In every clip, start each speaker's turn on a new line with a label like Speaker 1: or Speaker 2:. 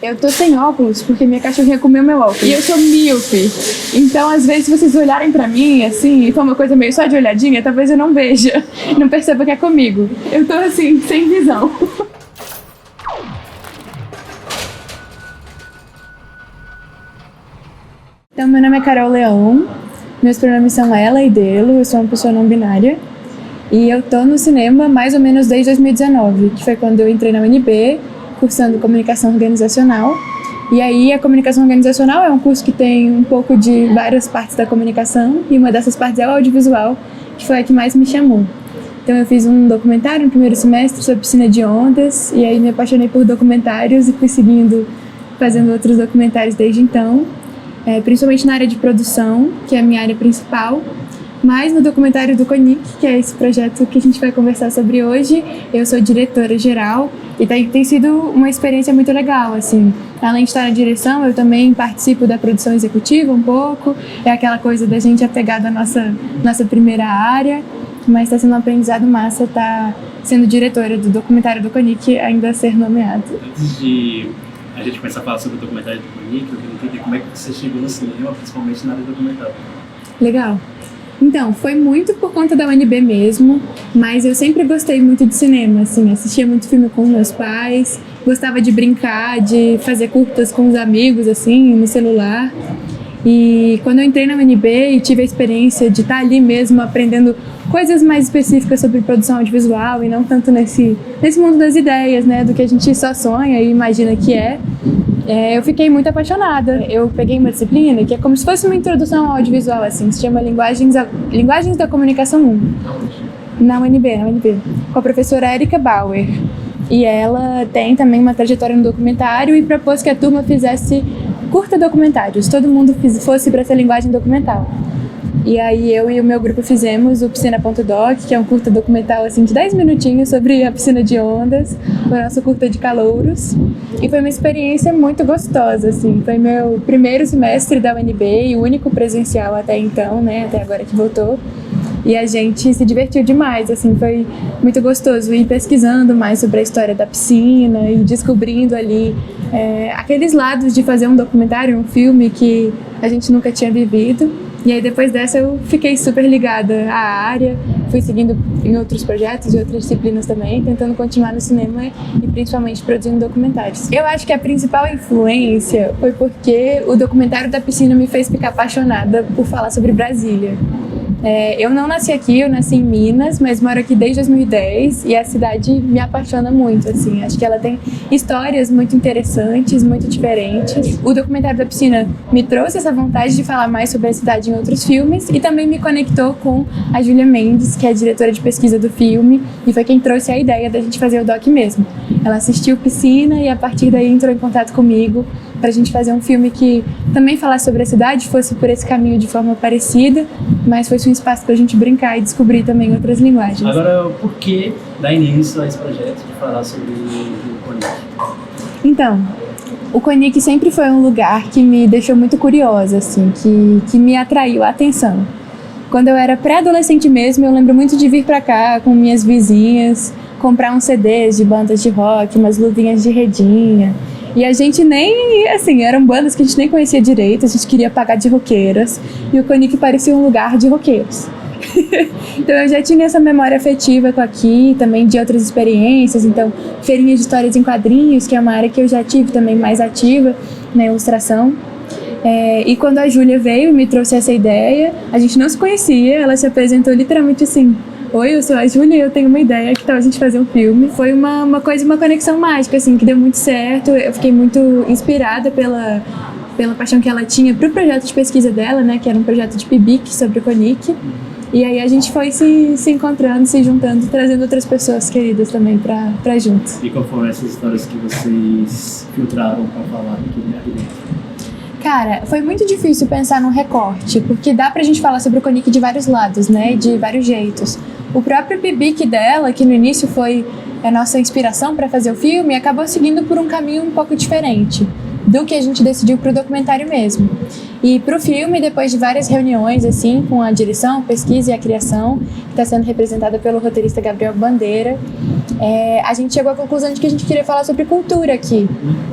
Speaker 1: Eu tô sem óculos porque minha cachorrinha comeu meu óculos. E eu sou míope. Então, às vezes, se vocês olharem pra mim, assim, e for uma coisa meio só de olhadinha, talvez eu não veja, não perceba que é comigo. Eu tô, assim, sem visão. Então, meu nome é Carol Leão, meus pronomes são ela e dele, eu sou uma pessoa não binária. E eu tô no cinema mais ou menos desde 2019, que foi quando eu entrei na UNB, cursando comunicação organizacional. E aí a comunicação organizacional é um curso que tem um pouco de várias partes da comunicação, e uma dessas partes é o audiovisual, que foi a que mais me chamou. Então eu fiz um documentário no primeiro semestre sobre piscina de ondas, e aí me apaixonei por documentários e fui seguindo, fazendo outros documentários desde então, principalmente na área de produção, que é a minha área principal. Mas no documentário do CONIC, que é esse projeto que a gente vai conversar sobre hoje, eu sou diretora geral e tem sido uma experiência muito legal, assim. Além de estar na direção, eu também participo da produção executiva um pouco, é aquela coisa da gente apegada à nossa primeira área, mas está sendo um aprendizado massa estar sendo diretora do documentário do CONIC, ainda a ser nomeado.
Speaker 2: Antes de a gente começar a falar sobre o documentário do CONIC, eu queria entender como é que você chegou no cinema, principalmente na área documental.
Speaker 1: Legal. Então, foi muito por conta da UNB mesmo, mas eu sempre gostei muito de cinema, assim, assistia muito filme com meus pais, gostava de brincar, de fazer curtas com os amigos, assim, no celular. E quando eu entrei na UNB e tive a experiência de estar ali mesmo aprendendo coisas mais específicas sobre produção audiovisual e não tanto nesse mundo das ideias, né, do que a gente só sonha e imagina que eu fiquei muito apaixonada. Eu peguei uma disciplina que é como se fosse uma introdução ao audiovisual, assim, se chama Linguagens da Comunicação 1, na UNB, com a professora Erika Bauer. E ela tem também uma trajetória no documentário e propôs que a turma fizesse curta documentários, todo mundo fosse para essa linguagem documental. E aí eu e o meu grupo fizemos o Piscina.doc, que é um curta documental assim, de 10 minutinhos sobre a piscina de ondas, o nosso curta de calouros. E foi uma experiência muito gostosa, assim. Foi meu primeiro semestre da UNB e o único presencial até então, né, até agora que voltou. E a gente se divertiu demais, assim, foi muito gostoso ir pesquisando mais sobre a história da piscina e descobrindo ali aqueles lados de fazer um documentário, um filme que a gente nunca tinha vivido. E aí depois dessa eu fiquei super ligada à área, fui seguindo em outros projetos e outras disciplinas também, tentando continuar no cinema e principalmente produzindo documentários. Eu acho que a principal influência foi porque o documentário da piscina me fez ficar apaixonada por falar sobre Brasília. Eu não nasci aqui, eu nasci em Minas, mas moro aqui desde 2010 e a cidade me apaixona muito, assim. Acho que ela tem histórias muito interessantes, muito diferentes. O documentário da piscina me trouxe essa vontade de falar mais sobre a cidade em outros filmes e também me conectou com a Júlia Mendes, que é a diretora de pesquisa do filme e foi quem trouxe a ideia da gente fazer o doc mesmo. Ela assistiu Piscina e a partir daí entrou em contato comigo pra gente fazer um filme que também falasse sobre a cidade, fosse por esse caminho de forma parecida, mas fosse um espaço pra gente brincar e descobrir também outras linguagens.
Speaker 2: Agora, por que dar início a esse projeto de falar sobre o CONIC?
Speaker 1: Então, o CONIC sempre foi um lugar que me deixou muito curiosa, assim, que me atraiu a atenção. Quando eu era pré-adolescente mesmo, eu lembro muito de vir pra cá com minhas vizinhas, comprar uns CDs de bandas de rock, umas luvinhas de redinha. E a gente nem, assim, eram bandas que a gente nem conhecia direito, a gente queria pagar de roqueiras, e o CONIC parecia um lugar de roqueiros. Então eu já tinha essa memória afetiva com aqui, também de outras experiências, então feirinha de histórias em quadrinhos, que é uma área que eu já tive também mais ativa na ilustração. E quando a Júlia veio e me trouxe essa ideia, a gente não se conhecia, ela se apresentou literalmente assim: oi, eu sou a Júlia e eu tenho uma ideia, que tal a gente fazer um filme? Foi uma conexão mágica, assim, que deu muito certo. Eu fiquei muito inspirada pela paixão que ela tinha pro projeto de pesquisa dela, né, que era um projeto de PIBIC sobre o CONIC. E aí a gente foi se encontrando, se juntando, trazendo outras pessoas queridas também pra junto.
Speaker 2: E qual foram essas histórias que vocês filtraram pra falar aqui dentro?
Speaker 1: Cara, foi muito difícil pensar num recorte, porque dá pra gente falar sobre o CONIC de vários lados, né, de vários jeitos. O próprio PIBIC dela, que no início foi a nossa inspiração para fazer o filme, acabou seguindo por um caminho um pouco diferente do que a gente decidiu pro documentário mesmo. E pro filme, depois de várias reuniões, assim, com a direção, a pesquisa e a criação, que está sendo representada pelo roteirista Gabriel Bandeira, a gente chegou à conclusão de que a gente queria falar sobre cultura aqui.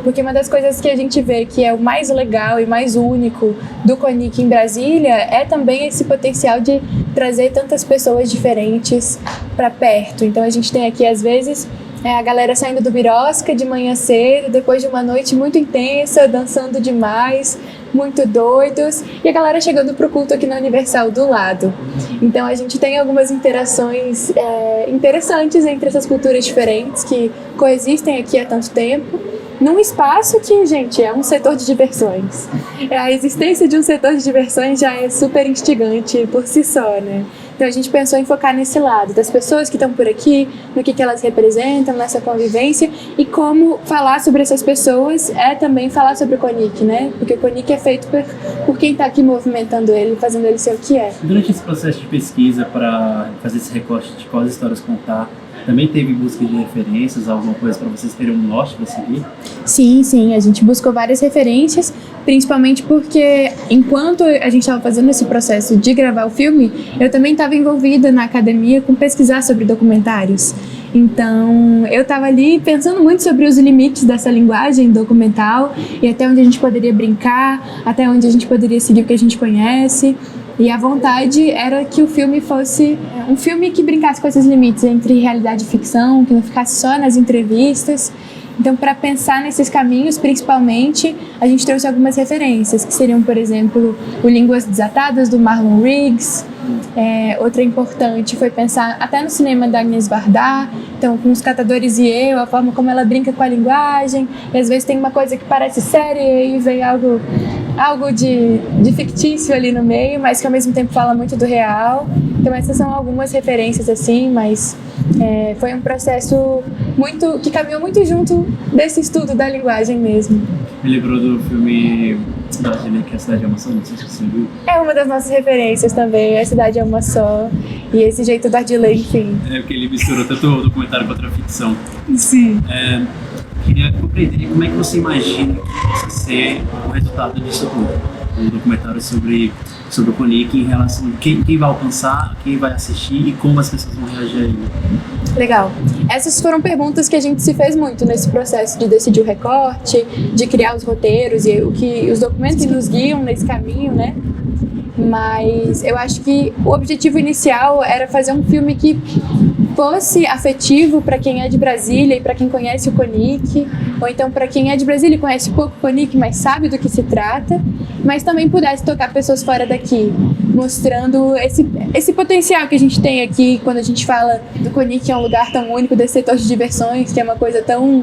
Speaker 1: Porque uma das coisas que a gente vê que é o mais legal e mais único do CONIC em Brasília é também esse potencial de trazer tantas pessoas diferentes para perto. Então a gente tem aqui, às vezes, a galera saindo do Birosca de manhã cedo, depois de uma noite muito intensa, dançando demais, muito doidos, e a galera chegando pro culto aqui na Universal do lado. Então a gente tem algumas interações interessantes entre essas culturas diferentes que coexistem aqui há tanto tempo, num espaço que, gente, é um setor de diversões. A existência de um setor de diversões já é super instigante por si só, né? Então a gente pensou em focar nesse lado, das pessoas que estão por aqui, no que elas representam, nessa convivência, e como falar sobre essas pessoas é também falar sobre o CONIC, né? Porque o CONIC é feito por quem está aqui movimentando ele, fazendo ele ser o que é.
Speaker 2: Durante esse processo de pesquisa, para fazer esse recorte de quais histórias contar, também teve busca de referências, alguma coisa para vocês terem um norte para seguir?
Speaker 1: Sim, a gente buscou várias referências, principalmente porque enquanto a gente estava fazendo esse processo de gravar o filme, eu também estava envolvida na academia com pesquisar sobre documentários. Então, eu estava ali pensando muito sobre os limites dessa linguagem documental e até onde a gente poderia brincar, até onde a gente poderia seguir o que a gente conhece. E a vontade era que o filme fosse um filme que brincasse com esses limites entre realidade e ficção, que não ficasse só nas entrevistas. Então, para pensar nesses caminhos, principalmente, a gente trouxe algumas referências, que seriam, por exemplo, o Línguas Desatadas, do Marlon Riggs. Outra importante foi pensar até no cinema da Agnès Varda, então, com Os Catadores e Eu, a forma como ela brinca com a linguagem, e às vezes tem uma coisa que parece séria e aí vem algo de fictício ali no meio, mas que ao mesmo tempo fala muito do real. Então essas são algumas referências assim, mas foi um processo que caminhou muito junto desse estudo da linguagem mesmo.
Speaker 2: Me lembrou do filme da Argelê, que é A Cidade é Uma Só, não sei se você viu.
Speaker 1: É uma das nossas referências também, A Cidade é Uma Só, e esse jeito da Argelê, enfim.
Speaker 2: Porque ele misturou tanto o documentário quanto a ficção.
Speaker 1: Sim.
Speaker 2: Queria compreender como é que você imagina que possa ser o resultado disso tudo. Um documentário sobre o CONIC em relação a quem vai alcançar, quem vai assistir e como as pessoas vão reagir a ele.
Speaker 1: Legal. Essas foram perguntas que a gente se fez muito nesse processo de decidir o recorte, de criar os roteiros e o que os documentos nos guiam nesse caminho, né? Mas eu acho que o objetivo inicial era fazer um filme que fosse afetivo para quem é de Brasília e para quem conhece o CONIC, ou então para quem é de Brasília e conhece pouco o CONIC, mas sabe do que se trata, mas também pudesse tocar pessoas fora daqui, mostrando esse potencial que a gente tem aqui quando a gente fala do CONIC, que é um lugar tão único, desse setor de diversões, que é uma coisa tão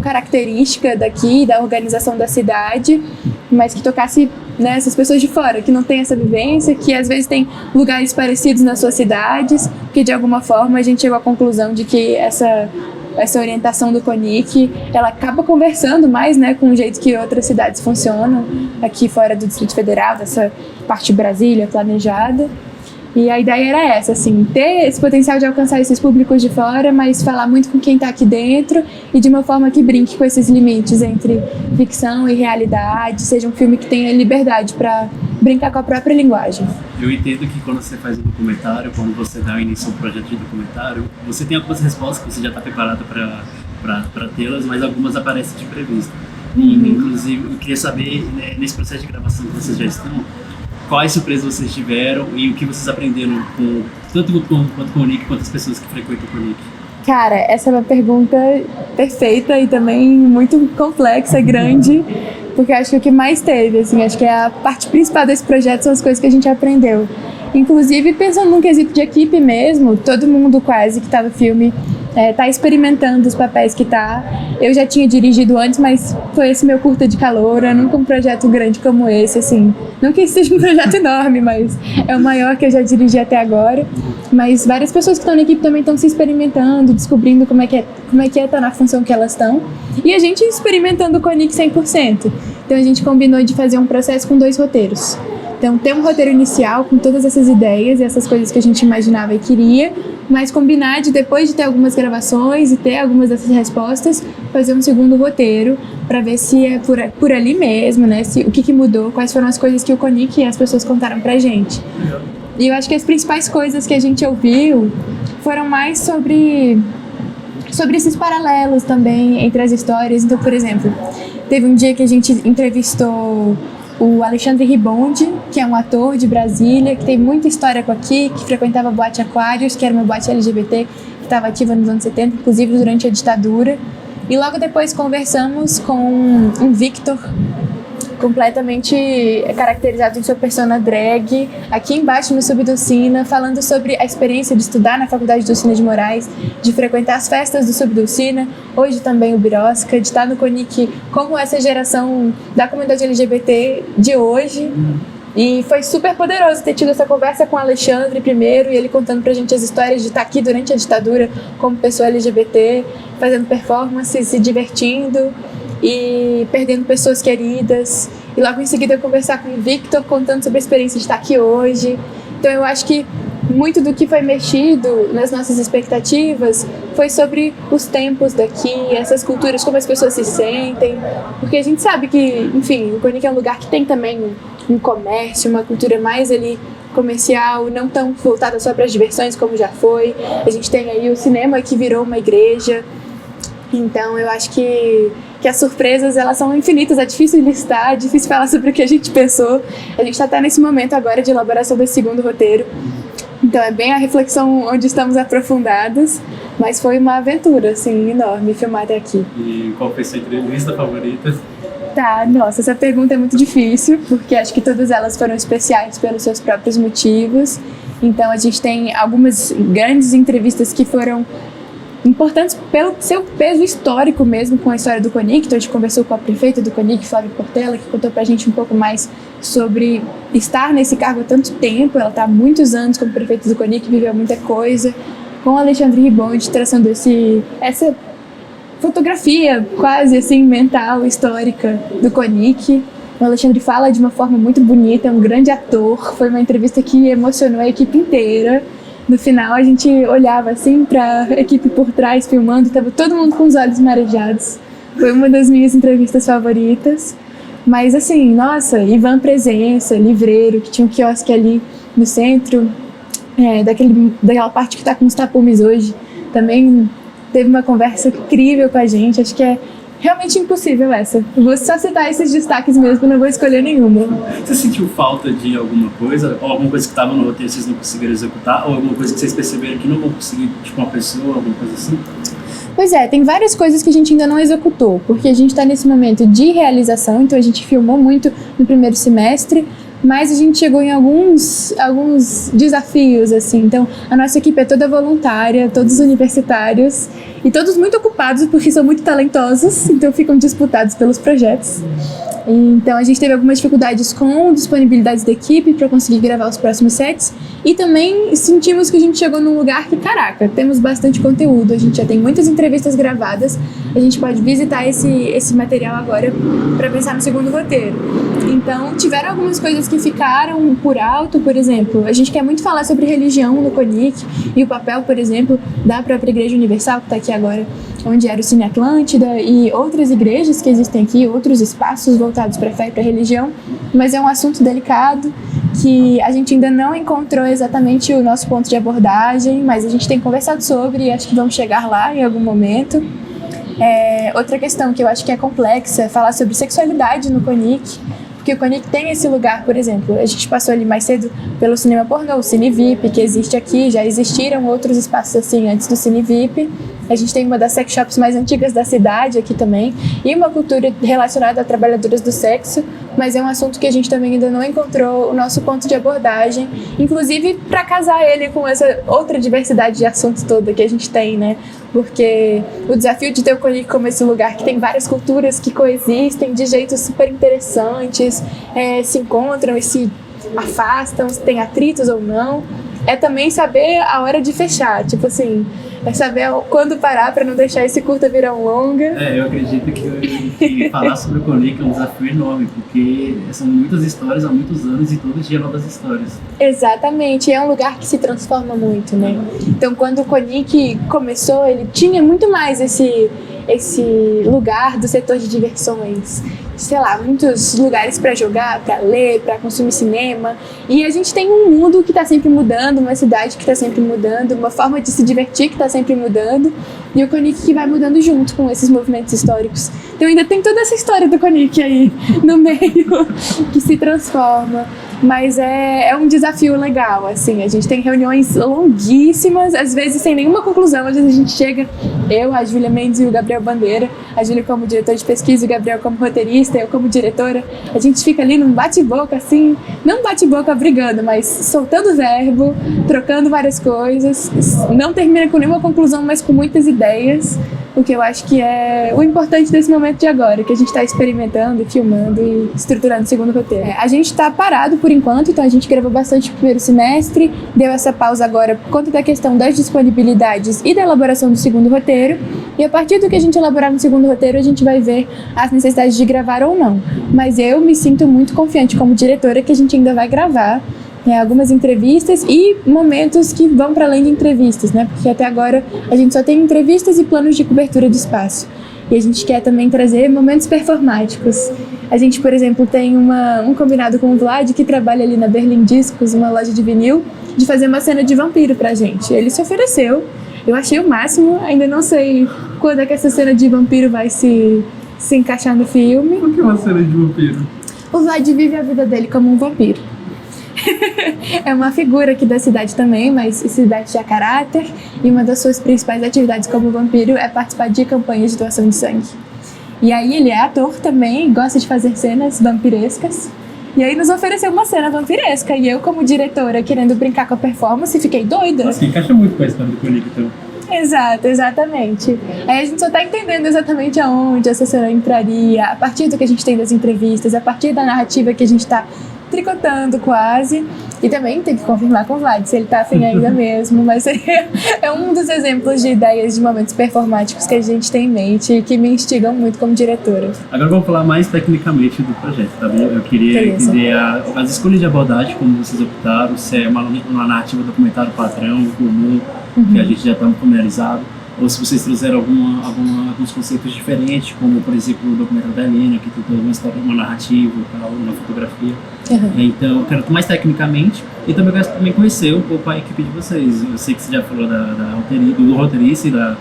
Speaker 1: característica daqui, da organização da cidade, mas que tocasse, né, essas pessoas de fora, que não têm essa vivência, que às vezes tem lugares parecidos nas suas cidades, que de alguma forma a gente chegou à conclusão de que essa orientação do CONIC, ela acaba conversando mais, né, com o jeito que outras cidades funcionam, aqui fora do Distrito Federal, dessa parte de Brasília planejada. E a ideia era essa, assim, ter esse potencial de alcançar esses públicos de fora, mas falar muito com quem está aqui dentro e de uma forma que brinque com esses limites entre ficção e realidade, seja um filme que tenha liberdade para brincar com a própria linguagem.
Speaker 2: Eu entendo que quando você faz um documentário, quando você dá início a um projeto de documentário, você tem algumas respostas que você já está preparado para tê-las, mas algumas aparecem de imprevisto. E, inclusive, eu queria saber, né, nesse processo de gravação que vocês já estão, quais surpresas vocês tiveram e o que vocês aprenderam tanto com o CONIC quanto as pessoas que frequentam o CONIC?
Speaker 1: Cara, essa é uma pergunta perfeita e também muito complexa, grande, porque acho que o que mais teve, assim, acho que a parte principal desse projeto são as coisas que a gente aprendeu. Inclusive, pensando num quesito de equipe mesmo, todo mundo quase que tá no filme tá experimentando os papéis que tá. Eu já tinha dirigido antes, mas foi esse meu curta de caloura, nunca um projeto grande como esse, assim. Não que esse seja um projeto enorme, mas é o maior que eu já dirigi até agora. Mas várias pessoas que estão na equipe também estão se experimentando, descobrindo como é que é estar na função que elas estão. E a gente experimentando o CONIC 100%. Então a gente combinou de fazer um processo com 2 roteiros. Então, ter um roteiro inicial com todas essas ideias e essas coisas que a gente imaginava e queria, mas combinar de, depois de ter algumas gravações e ter algumas dessas respostas, fazer um segundo roteiro para ver se é por ali mesmo, né? O que mudou, quais foram as coisas que o CONIC e as pessoas contaram pra gente. E eu acho que as principais coisas que a gente ouviu foram mais sobre sobre esses paralelos também entre as histórias. Então, por exemplo, teve um dia que a gente entrevistou o Alexandre Ribonde, que é um ator de Brasília, que tem muita história com aqui, que frequentava a Boate Aquários, que era uma boate LGBT, que estava ativa nos anos 70, inclusive durante a ditadura. E logo depois conversamos com um Victor, completamente caracterizado em sua persona drag, aqui embaixo no Subdulcina, falando sobre a experiência de estudar na Faculdade Dulcina de Moraes, de frequentar as festas do Subdulcina, hoje também o Birosca, de estar no CONIC como essa geração da comunidade LGBT de hoje. E foi super poderoso ter tido essa conversa com o Alexandre primeiro, e ele contando pra gente as histórias de estar aqui durante a ditadura como pessoa LGBT, fazendo performance, se divertindo e perdendo pessoas queridas. E logo em seguida eu conversar com o Victor contando sobre a experiência de estar aqui hoje. Então eu acho que muito do que foi mexido nas nossas expectativas foi sobre os tempos daqui, essas culturas, como as pessoas se sentem, porque a gente sabe que, enfim, o CONIC é um lugar que tem também um comércio, uma cultura mais ali comercial, não tão voltada só para as diversões como já foi. A gente tem aí o cinema que virou uma igreja. Então eu acho que as surpresas, elas são infinitas, é difícil listar, é difícil falar sobre o que a gente pensou. A gente está nesse momento agora de elaboração desse segundo roteiro. Então é bem a reflexão onde estamos aprofundados, mas foi uma aventura, assim, enorme filmar até aqui.
Speaker 2: E qual foi a sua entrevista favorita?
Speaker 1: Tá, nossa, essa pergunta é muito difícil, porque acho que todas elas foram especiais pelos seus próprios motivos. Então a gente tem algumas grandes entrevistas que foram importantes pelo seu peso histórico mesmo com a história do CONIC. Então a gente conversou com a prefeita do CONIC, Flávia Portela, que contou pra gente um pouco mais sobre estar nesse cargo há tanto tempo. Ela está há muitos anos como prefeita do CONIC, viveu muita coisa. Com o Alexandre Ribonde traçando essa fotografia quase assim mental, histórica do CONIC. O Alexandre fala de uma forma muito bonita, é um grande ator. Foi uma entrevista que emocionou a equipe inteira. No final, a gente olhava assim para a equipe por trás filmando, estava todo mundo com os olhos marejados. Foi uma das minhas entrevistas favoritas. Mas assim, nossa, Ivan Presença, livreiro, que tinha um quiosque ali no centro, daquela parte que está com os tapumes hoje, também teve uma conversa incrível com a gente. Acho que é realmente impossível essa. Eu vou só citar esses destaques mesmo, não vou escolher nenhuma.
Speaker 2: Você sentiu falta de alguma coisa? Ou alguma coisa que estava no roteiro e vocês não conseguiram executar? Ou alguma coisa que vocês perceberam que não vão conseguir, tipo uma pessoa, alguma coisa assim?
Speaker 1: Pois é, tem várias coisas que a gente ainda não executou, porque a gente está nesse momento de realização, então a gente filmou muito no primeiro semestre, mas a gente chegou em alguns desafios, assim. Então, a nossa equipe é toda voluntária, todos universitários, e todos muito ocupados, porque são muito talentosos, então ficam disputados pelos projetos. Então, a gente teve algumas dificuldades com disponibilidades da equipe para conseguir gravar os próximos sets, e também sentimos que a gente chegou num lugar que, caraca, temos bastante conteúdo, a gente já tem muitas entrevistas gravadas, a gente pode visitar esse material agora para pensar no segundo roteiro. Então, tiveram algumas coisas que ficaram por alto, por exemplo, a gente quer muito falar sobre religião no CONIC e o papel, por exemplo, da própria Igreja Universal, que está aqui agora, onde era o Cine Atlântida, e outras igrejas que existem aqui, outros espaços voltados para a fé e para a religião, mas é um assunto delicado que a gente ainda não encontrou exatamente o nosso ponto de abordagem, mas a gente tem conversado sobre e acho que vamos chegar lá em algum momento. Outra questão que eu acho que é complexa é falar sobre sexualidade no CONIC, porque o CONIC tem esse lugar, por exemplo, a gente passou ali mais cedo pelo Cinema Pornô, o Cine VIP, que existe aqui, já existiram outros espaços assim antes do Cine VIP. A gente tem uma das sex shops mais antigas da cidade aqui também, e uma cultura relacionada a trabalhadoras do sexo, mas é um assunto que a gente também ainda não encontrou o nosso ponto de abordagem, inclusive para casar ele com essa outra diversidade de assuntos toda que a gente tem, né? Porque o desafio de ter o CONIC como esse lugar que tem várias culturas que coexistem de jeitos super interessantes, se encontram e se afastam, se tem atritos ou não, é também saber a hora de fechar, tipo assim, é saber quando parar para não deixar esse curta virar um longa.
Speaker 2: Eu acredito que falar sobre o CONIC é um desafio enorme, porque são muitas histórias há muitos anos e todo dia novas histórias.
Speaker 1: Exatamente, é um lugar que se transforma muito, né? Então, quando o CONIC começou, ele tinha muito mais esse lugar do setor de diversões, sei lá, muitos lugares para jogar, para ler, para consumir cinema. E a gente tem um mundo que está sempre mudando, uma cidade que está sempre mudando, uma forma de se divertir que está sempre mudando. E o Konick que vai mudando junto com esses movimentos históricos. Então ainda tem toda essa história do Konick aí no meio, que se transforma. Mas é um desafio legal, assim. A gente tem reuniões longuíssimas, às vezes sem nenhuma conclusão. Às vezes a gente chega, eu, a Júlia Mendes e o Gabriel Bandeira, a Júlia como diretor de pesquisa, o Gabriel como roteirista, eu como diretora. A gente fica ali num bate-boca, assim, não bate-boca brigando, mas soltando verbo, trocando várias coisas. Não termina com nenhuma conclusão, mas com muitas ideias. O que eu acho que é o importante desse momento de agora, que a gente está experimentando, filmando e estruturando o segundo roteiro. A gente está parado por enquanto, então a gente gravou bastante no primeiro semestre, deu essa pausa agora por conta da questão das disponibilidades e da elaboração do segundo roteiro, e a partir do que a gente elaborar no segundo roteiro, a gente vai ver as necessidades de gravar ou não. Mas eu me sinto muito confiante como diretora que a gente ainda vai gravar algumas entrevistas e momentos que vão para além de entrevistas, né? Porque até agora a gente só tem entrevistas e planos de cobertura de espaço. E a gente quer também trazer momentos performáticos. A gente, por exemplo, tem um combinado com o Vlad, que trabalha ali na Berlim Discos, uma loja de vinil, de fazer uma cena de vampiro pra gente. Ele se ofereceu, eu achei o máximo, ainda não sei quando é que essa cena de vampiro vai se encaixar no filme.
Speaker 2: Por que uma cena de vampiro?
Speaker 1: O Vlad vive a vida dele como um vampiro. É uma figura aqui da cidade também, mas cidade de caráter, e uma das suas principais atividades como vampiro é participar de campanhas de doação de sangue. E aí ele é ator também, gosta de fazer cenas vampirescas, e aí nos ofereceu uma cena vampiresca, e eu como diretora querendo brincar com a performance fiquei doida.
Speaker 2: Nossa, encaixa muito com a história do Konick, então.
Speaker 1: Exato, exatamente. Aí a gente só tá entendendo exatamente aonde essa cena entraria, a partir do que a gente tem das entrevistas, a partir da narrativa que a gente tá tricotando quase, e também tem que confirmar com o Vlad se ele tá afim ainda mesmo, mas é um dos exemplos de ideias de momentos performáticos que a gente tem em mente e que me instigam muito como diretora.
Speaker 2: Agora vamos falar mais tecnicamente do projeto, tá bom? Eu queria entender as escolhas de abordagem, como vocês optaram, se é uma narrativa documentário padrão, comum, que a gente já está familiarizado, ou se vocês trouxeram alguns conceitos diferentes, como, por exemplo, o documentário da Helena, que tem toda uma história, uma narrativa, uma fotografia. Então, eu quero mais tecnicamente, e também eu quero conhecer um pouco a equipe de vocês. Eu sei que você já falou do roteirista e da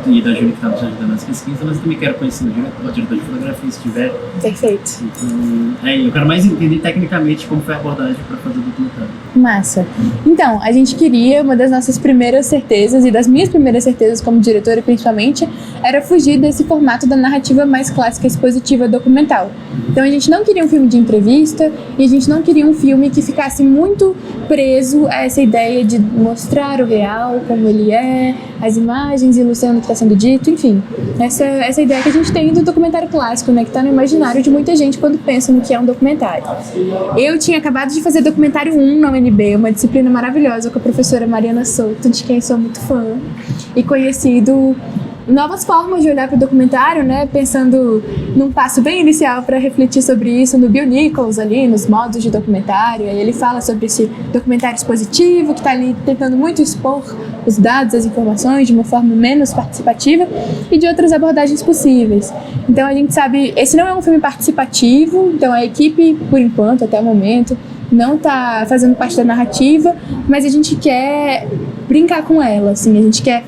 Speaker 2: Júlia que estava te ajudando nas pesquisas, mas eu também quero conhecer o diretor de fotografia, se tiver.
Speaker 1: Perfeito.
Speaker 2: Então, eu quero mais entender tecnicamente como foi a abordagem para fazer o documentário.
Speaker 1: Massa. Então, a gente queria, uma das nossas primeiras certezas, e das minhas primeiras certezas como diretora principalmente, era fugir desse formato da narrativa mais clássica, expositiva, documental. Então a gente não queria um filme de entrevista, e a gente não queria um filme que ficasse muito preso a essa ideia de mostrar o real, como ele é, as imagens ilustrando o que está sendo dito, enfim. Essa ideia que a gente tem do documentário clássico, né, que está no imaginário de muita gente quando pensa no que é um documentário. Eu tinha acabado de fazer documentário 1 na UNB, uma disciplina maravilhosa com a professora Mariana Souto, de quem sou muito fã, e conhecido novas formas de olhar para o documentário, né? Pensando num passo bem inicial para refletir sobre isso no Bill Nichols ali, nos modos de documentário. Aí ele fala sobre esse documentário expositivo que está ali tentando muito expor os dados, as informações de uma forma menos participativa e de outras abordagens possíveis. Então a gente sabe, esse não é um filme participativo, então a equipe, por enquanto, até o momento, não está fazendo parte da narrativa, mas a gente quer brincar com ela, assim, a gente quer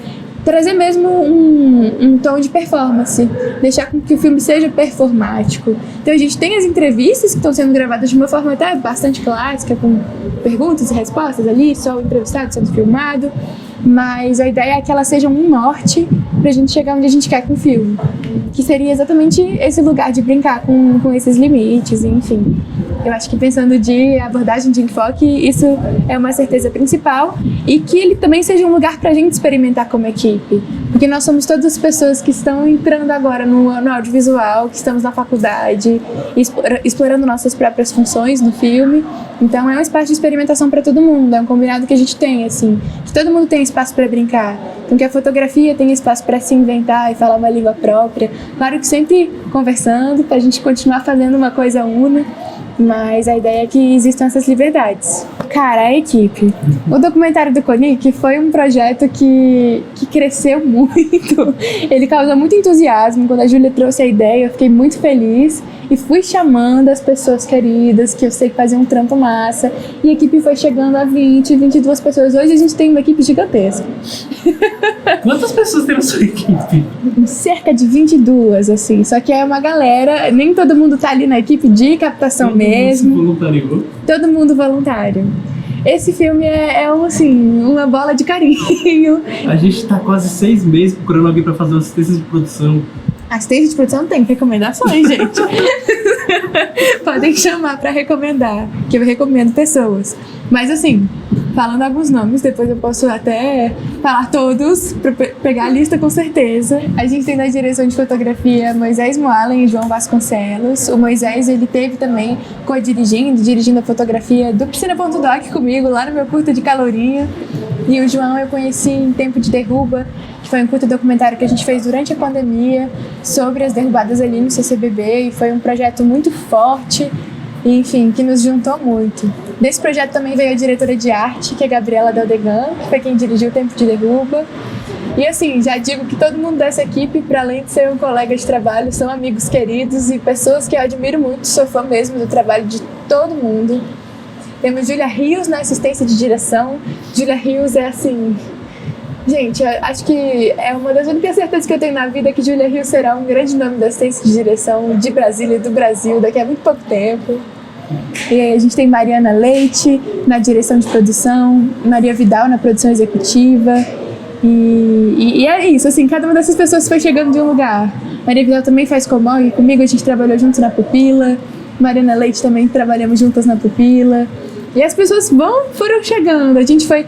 Speaker 1: trazer mesmo um tom de performance, deixar com que o filme seja performático. Então a gente tem as entrevistas que estão sendo gravadas de uma forma até bastante clássica, com perguntas e respostas ali, só o entrevistado sendo filmado, mas a ideia é que elas sejam um norte pra gente chegar onde a gente quer com o filme, que seria exatamente esse lugar de brincar com esses limites, enfim. Eu acho que pensando de abordagem de enfoque, isso é uma certeza principal, e que ele também seja um lugar para a gente experimentar como equipe, porque nós somos todas pessoas que estão entrando agora no audiovisual, que estamos na faculdade, explorando nossas próprias funções no filme, então é um espaço de experimentação para todo mundo, é um combinado que a gente tem, assim, que todo mundo tem espaço para brincar, então que a fotografia tem espaço para se inventar e falar uma língua própria, claro que sempre conversando, para a gente continuar fazendo uma coisa una, mas a ideia é que existam essas liberdades. Cara, a equipe. O documentário do Konik foi um projeto que cresceu muito. Ele causou muito entusiasmo. Quando a Júlia trouxe a ideia, eu fiquei muito feliz. E fui chamando as pessoas queridas, que eu sei que faziam um trampo massa. E a equipe foi chegando a 20, 22 pessoas. Hoje a gente tem uma equipe gigantesca.
Speaker 2: Quantas pessoas tem na sua equipe?
Speaker 1: Cerca de 22, assim. Só que é uma galera, nem todo mundo tá ali na equipe de captação mesmo.
Speaker 2: Todo mundo se voluntariou?
Speaker 1: Todo mundo voluntário. Esse filme é assim, uma bola de carinho.
Speaker 2: A gente tá quase 6 meses procurando alguém pra fazer uma assistência de produção.
Speaker 1: Assistência de produção não tem recomendações, gente. Podem chamar pra recomendar, que eu recomendo pessoas. Mas assim, falando alguns nomes, depois eu posso até falar todos, pra pegar a lista com certeza. A gente tem na direção de fotografia Moisés Moalen e João Vasconcelos. O Moisés, ele teve também dirigindo a fotografia do Piscina.doc comigo, lá no meu curta de Calorinha. E o João eu conheci em Tempo de Derruba, que foi um curto documentário que a gente fez durante a pandemia sobre as derrubadas ali no CCBB, e foi um projeto muito forte, e, enfim, que nos juntou muito. Desse projeto também veio a diretora de arte, que é a Gabriela Deldegan, que foi quem dirigiu o Tempo de Derruba. E assim, já digo que todo mundo dessa equipe, para além de ser um colega de trabalho, são amigos queridos e pessoas que eu admiro muito, sou fã mesmo do trabalho de todo mundo. Temos Júlia Rios na assistência de direção. Júlia Rios é assim... Gente, eu acho que é uma das únicas certezas que eu tenho na vida, que Júlia Rios será um grande nome da assistência de direção de Brasília e do Brasil daqui a muito pouco tempo. E aí a gente tem Mariana Leite na direção de produção, Maria Vidal na produção executiva. E é isso, assim, cada uma dessas pessoas foi chegando de um lugar. Maria Vidal também faz Comog, comigo a gente trabalhou juntos na Pupila. Mariana Leite também trabalhamos juntas na Pupila. E as pessoas foram chegando, a gente foi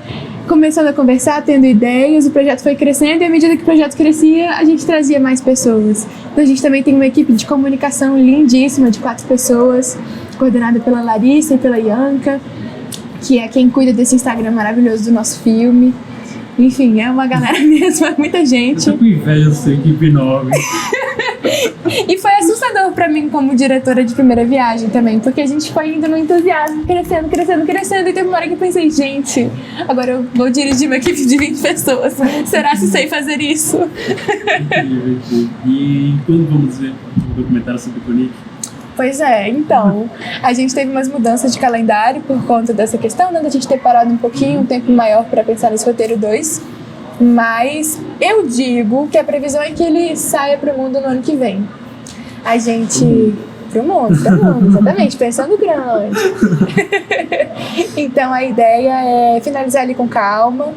Speaker 1: começando a conversar, tendo ideias, o projeto foi crescendo, e à medida que o projeto crescia, a gente trazia mais pessoas. Então a gente também tem uma equipe de comunicação lindíssima, de 4 pessoas, coordenada pela Larissa e pela Ianca, que é quem cuida desse Instagram maravilhoso do nosso filme. Enfim, é uma galera mesmo, é muita gente.
Speaker 2: Eu tô com inveja dessa equipe nova.
Speaker 1: E foi assustador pra mim como diretora de primeira viagem também, porque a gente foi indo no entusiasmo, crescendo, e teve uma hora que eu pensei, gente, agora eu vou dirigir uma equipe de 20 pessoas, será que sei fazer isso?
Speaker 2: E quando vamos ver um documentário sobre o Konik?
Speaker 1: Pois é, então, a gente teve umas mudanças de calendário por conta dessa questão, né, da gente ter parado um pouquinho, um tempo maior pra pensar nesse roteiro 2. Mas eu digo que a previsão é que ele saia pro mundo no ano que vem. A gente... Pro mundo, exatamente, pensando grande. Então a ideia é finalizar ali com calma.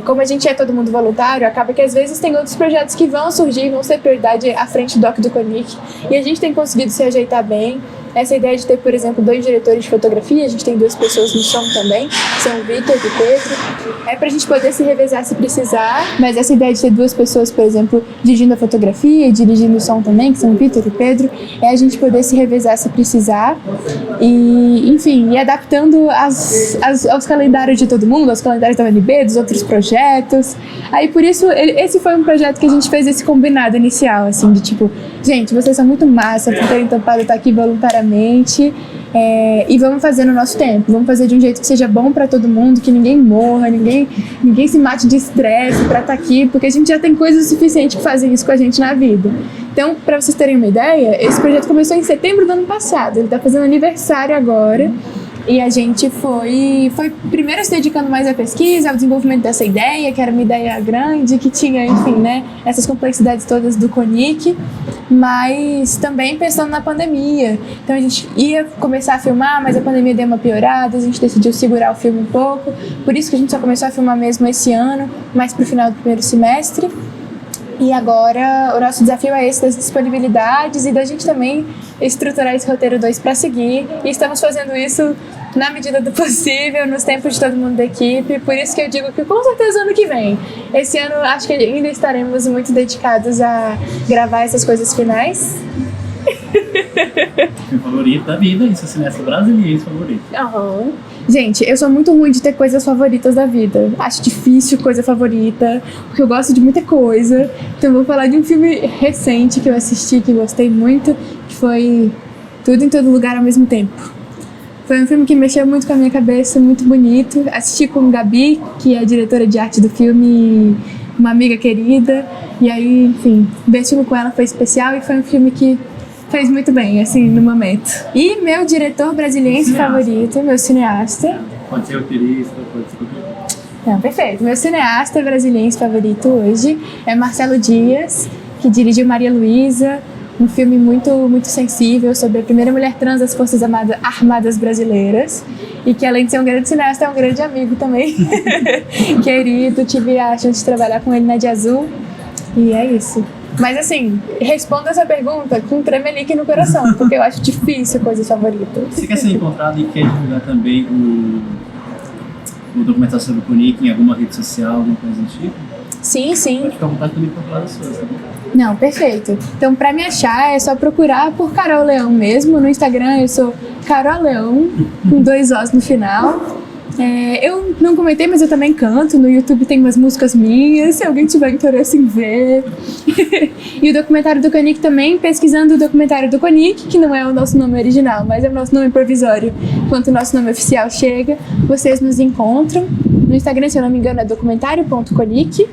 Speaker 1: Como a gente é todo mundo voluntário, acaba que às vezes tem outros projetos que vão surgir, vão ser prioridade à frente do Doc do Konik. E a gente tem conseguido se ajeitar bem. Essa ideia de ter, por exemplo, 2 diretores de fotografia, a gente tem 2 pessoas no som também, são o Vitor e o Pedro. É pra gente poder se revezar se precisar, mas essa ideia de ter 2 pessoas, por exemplo, dirigindo a fotografia e dirigindo o som também, que são o Vitor e o Pedro, é a gente poder se revezar se precisar e, enfim, ir adaptando aos calendários de todo mundo, aos calendários da UNB, dos outros projetos. Aí, por isso, esse foi um projeto que a gente fez esse combinado inicial, assim, de tipo, gente, vocês são muito massa por terem topado estar aqui voluntariamente. E vamos fazer no nosso tempo, vamos fazer de um jeito que seja bom pra todo mundo, que ninguém morra, ninguém se mate de estresse pra estar aqui, porque a gente já tem coisas suficientes que fazem isso com a gente na vida. Então, pra vocês terem uma ideia, esse projeto começou em setembro do ano passado, ele tá fazendo aniversário agora. E a gente foi primeiro se dedicando mais à pesquisa, ao desenvolvimento dessa ideia, que era uma ideia grande, que tinha, enfim, né, essas complexidades todas do Konik, mas também pensando na pandemia. Então a gente ia começar a filmar, mas a pandemia deu uma piorada, a gente decidiu segurar o filme um pouco, por isso que a gente só começou a filmar mesmo esse ano, mais pro final do primeiro semestre. E agora o nosso desafio é esse, das disponibilidades e da gente também estruturar esse roteiro 2 para seguir. E estamos fazendo isso na medida do possível, nos tempos de todo mundo da equipe. Por isso que eu digo que com certeza ano que vem. Esse ano acho que ainda estaremos muito dedicados a gravar essas coisas finais.
Speaker 2: Meu favorito da vida, isso é cineasta brasileiro favorito.
Speaker 1: Uhum. Gente, eu sou muito ruim de ter coisas favoritas da vida. Acho difícil coisa favorita, porque eu gosto de muita coisa. Então eu vou falar de um filme recente que eu assisti, que gostei muito, que foi Tudo em Todo Lugar ao Mesmo Tempo. Foi um filme que mexeu muito com a minha cabeça, muito bonito. Assisti com Gabi, que é a diretora de arte do filme, uma amiga querida. E aí, enfim, ver esse filme com ela foi especial e foi um filme que fez muito bem, assim, no momento. E meu diretor brasileiro favorito, meu cineasta.
Speaker 2: Pode ser roteirista, pode ser qualquer coisa.
Speaker 1: Não, perfeito. Meu cineasta brasileiro favorito hoje é Marcelo Dias, que dirigiu Maria Luísa, um filme muito, muito sensível sobre a primeira mulher trans das Forças Armadas Brasileiras. E que, além de ser um grande cineasta, é um grande amigo também. Querido, tive a chance de trabalhar com ele na De Azul. E é isso. Mas assim, responda essa pergunta com um tremelique no coração, porque eu acho difícil coisa favorita.
Speaker 2: Você quer ser encontrado e quer divulgar também o documentário sobre o Kunick em alguma rede social, alguma coisa do tipo?
Speaker 1: Sim, sim.
Speaker 2: Pode ficar à vontade também para falar das suas, tá bom?
Speaker 1: Não, perfeito. Então, pra me achar, é só procurar por Carol Leão mesmo. No Instagram eu sou Carol Leão, com 2 Os no final. Eu não comentei, mas eu também canto. No YouTube tem umas músicas minhas, se alguém tiver interesse em ver. E o documentário do Kunick também, pesquisando o documentário do Kunick, que não é o nosso nome original, mas é o nosso nome provisório. Enquanto o nosso nome oficial chega, vocês nos encontram. No Instagram, se eu não me engano, é documentário.kunick.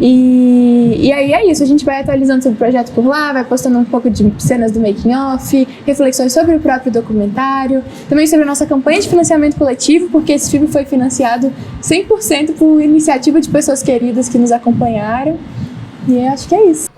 Speaker 1: E aí é isso, a gente vai atualizando sobre o projeto por lá, vai postando um pouco de cenas do making off, reflexões sobre o próprio documentário, também sobre a nossa campanha de financiamento coletivo, porque esse filme foi financiado 100% por iniciativa de pessoas queridas que nos acompanharam. E eu acho que é isso.